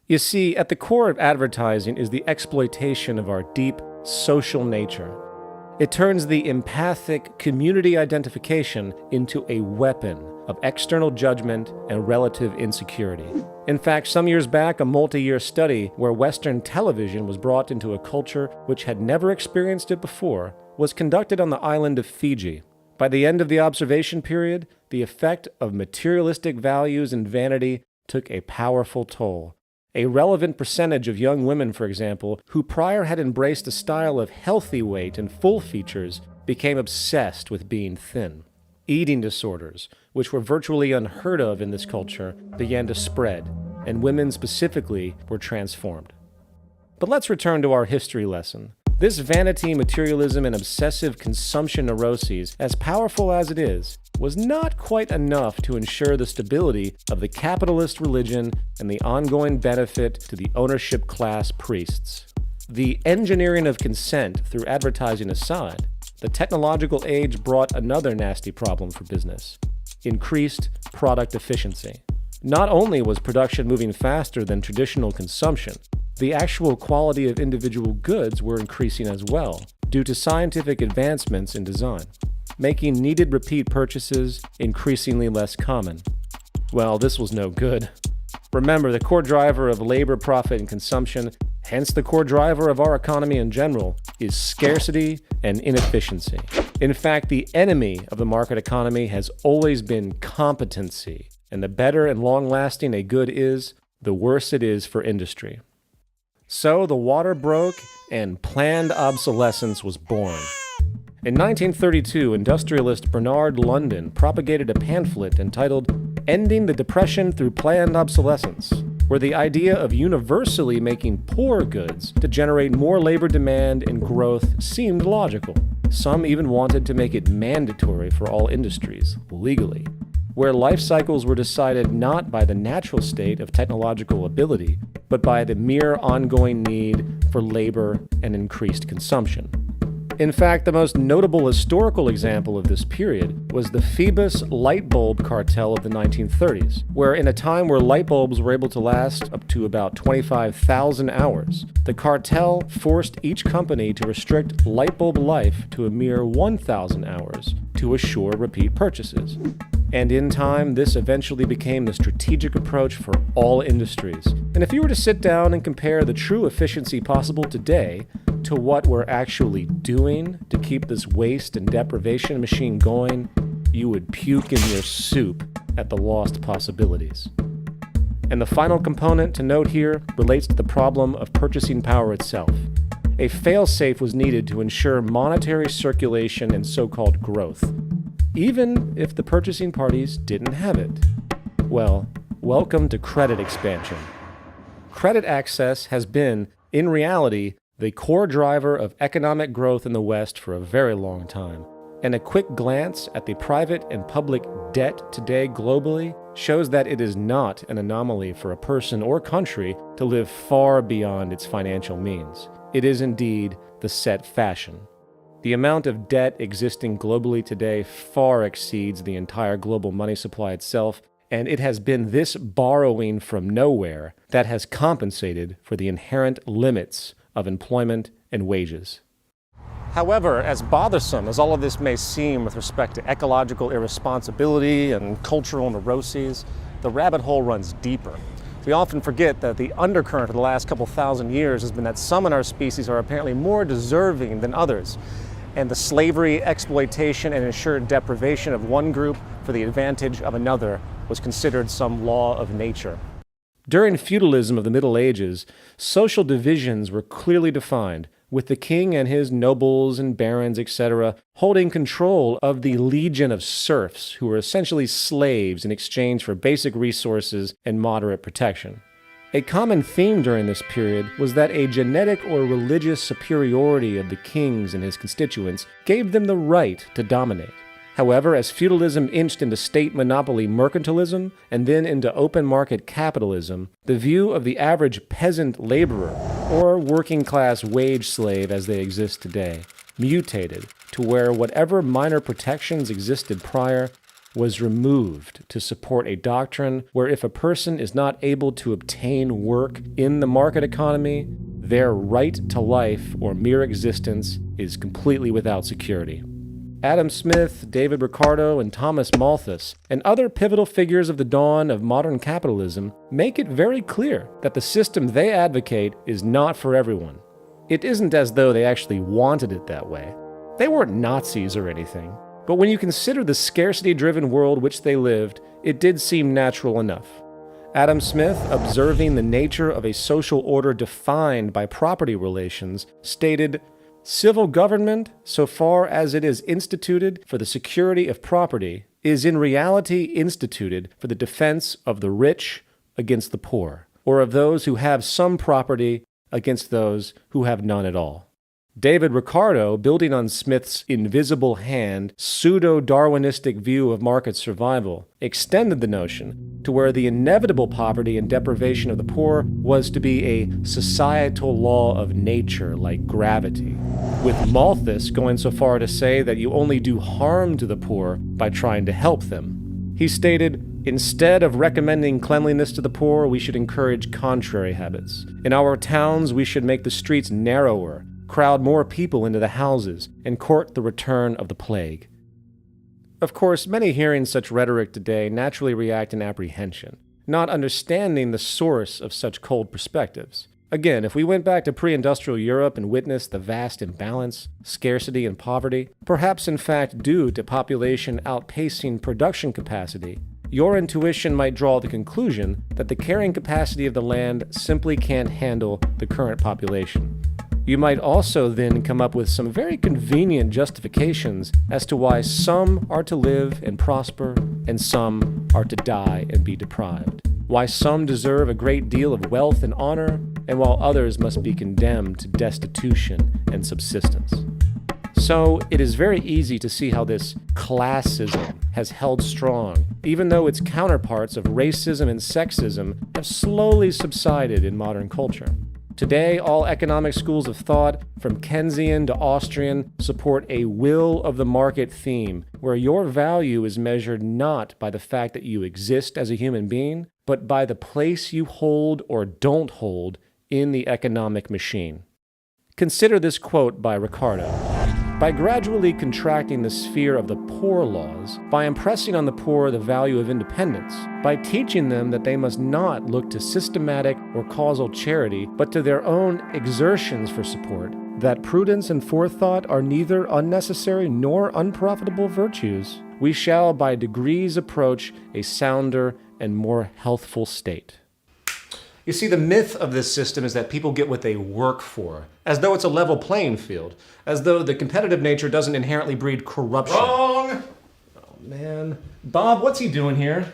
You see, at the core of advertising is the exploitation of our deep social nature. It turns the empathic community identification into a weapon of external judgment and relative insecurity. In fact, some years back, a multi-year study where Western television was brought into a culture which had never experienced it before was conducted on the island of Fiji. By the end of the observation period, the effect of materialistic values and vanity took a powerful toll. A relevant percentage of young women, for example, who prior had embraced a style of healthy weight and full features, became obsessed with being thin. Eating disorders, which were virtually unheard of in this culture, began to spread, and women specifically were transformed. But let's return to our history lesson. This vanity, materialism, and obsessive consumption neuroses, as powerful as it is, was not quite enough to ensure the stability of the capitalist religion and the ongoing benefit to the ownership class priests. The engineering of consent through advertising aside, the technological age brought another nasty problem for business: increased product efficiency. Not only was production moving faster than traditional consumption, the actual quality of individual goods were increasing as well, due to scientific advancements in design, making needed repeat purchases increasingly less common. Well, this was no good. Remember, the core driver of labor, profit, and consumption, hence the core driver of our economy in general, is scarcity and inefficiency. In fact, the enemy of the market economy has always been competency, and the better and long-lasting a good is, the worse it is for industry. So the water broke and planned obsolescence was born. In 1932, industrialist Bernard London propagated a pamphlet entitled "Ending the Depression Through Planned Obsolescence," where the idea of universally making poor goods to generate more labor demand and growth seemed logical. Some even wanted to make it mandatory for all industries, legally, where life cycles were decided not by the natural state of technological ability, but by the mere ongoing need for labor and increased consumption. In fact, the most notable historical example of this period was the Phoebus light bulb cartel of the 1930s, where in a time where light bulbs were able to last up to about 25,000 hours, the cartel forced each company to restrict light bulb life to a mere 1,000 hours to assure repeat purchases. And in time, this eventually became the strategic approach for all industries. And if you were to sit down and compare the true efficiency possible today to what we're actually doing to keep this waste and deprivation machine going, you would puke in your soup at the lost possibilities. And the final component to note here relates to the problem of purchasing power itself. A fail-safe was needed to ensure monetary circulation and so-called growth, even if the purchasing parties didn't have it. Well, welcome to credit expansion. Credit access has been, in reality, the core driver of economic growth in the West for a very long time. And a quick glance at the private and public debt today globally shows that it is not an anomaly for a person or country to live far beyond its financial means. It is indeed the set fashion. The amount of debt existing globally today far exceeds the entire global money supply itself, and it has been this borrowing from nowhere that has compensated for the inherent limits of employment and wages. However, as bothersome as all of this may seem with respect to ecological irresponsibility and cultural neuroses, the rabbit hole runs deeper. We often forget that the undercurrent of the last couple thousand years has been that some in our species are apparently more deserving than others, and the slavery, exploitation, and ensured deprivation of one group for the advantage of another was considered some law of nature. During feudalism of the Middle Ages, social divisions were clearly defined, with the king and his nobles and barons, etc., holding control of the legion of serfs who were essentially slaves in exchange for basic resources and moderate protection. A common theme during this period was that a genetic or religious superiority of the kings and his constituents gave them the right to dominate. However, as feudalism inched into state monopoly mercantilism and then into open market capitalism, the view of the average peasant laborer, or working class wage slave as they exist today, mutated to where whatever minor protections existed prior was removed to support a doctrine where if a person is not able to obtain work in the market economy, their right to life or mere existence is completely without security. Adam Smith, David Ricardo, and Thomas Malthus, and other pivotal figures of the dawn of modern capitalism make it very clear that the system they advocate is not for everyone. It isn't as though they actually wanted it that way. They weren't Nazis or anything. But when you consider the scarcity-driven world which they lived, it did seem natural enough. Adam Smith, observing the nature of a social order defined by property relations, stated, "Civil government, so far as it is instituted for the security of property, is in reality instituted for the defense of the rich against the poor, or of those who have some property against those who have none at all." David Ricardo, building on Smith's invisible hand, pseudo-Darwinistic view of market survival, extended the notion to where the inevitable poverty and deprivation of the poor was to be a societal law of nature like gravity, with Malthus going so far to say that you only do harm to the poor by trying to help them. He stated, "Instead of recommending cleanliness to the poor, we should encourage contrary habits. In our towns, we should make the streets narrower, crowd more people into the houses, and court the return of the plague." Of course, many hearing such rhetoric today naturally react in apprehension, not understanding the source of such cold perspectives. Again, if we went back to pre-industrial Europe and witnessed the vast imbalance, scarcity, and poverty, perhaps in fact due to population outpacing production capacity, your intuition might draw the conclusion that the carrying capacity of the land simply can't handle the current population. You might also then come up with some very convenient justifications as to why some are to live and prosper and some are to die and be deprived, why some deserve a great deal of wealth and honor, and while others must be condemned to destitution and subsistence. So it is very easy to see how this classism has held strong, even though its counterparts of racism and sexism have slowly subsided in modern culture. Today, all economic schools of thought, from Keynesian to Austrian, support a will of the market theme, where your value is measured not by the fact that you exist as a human being, but by the place you hold or don't hold in the economic machine. Consider this quote by Ricardo. "By gradually contracting the sphere of the poor laws, by impressing on the poor the value of independence, by teaching them that they must not look to systematic or causal charity, but to their own exertions for support, that prudence and forethought are neither unnecessary nor unprofitable virtues, we shall by degrees approach a sounder and more healthful state." You see, the myth of this system is that people get what they work for, as though it's a level playing field, as though the competitive nature doesn't inherently breed corruption. Wrong! Oh, man. Bob, what's he doing here?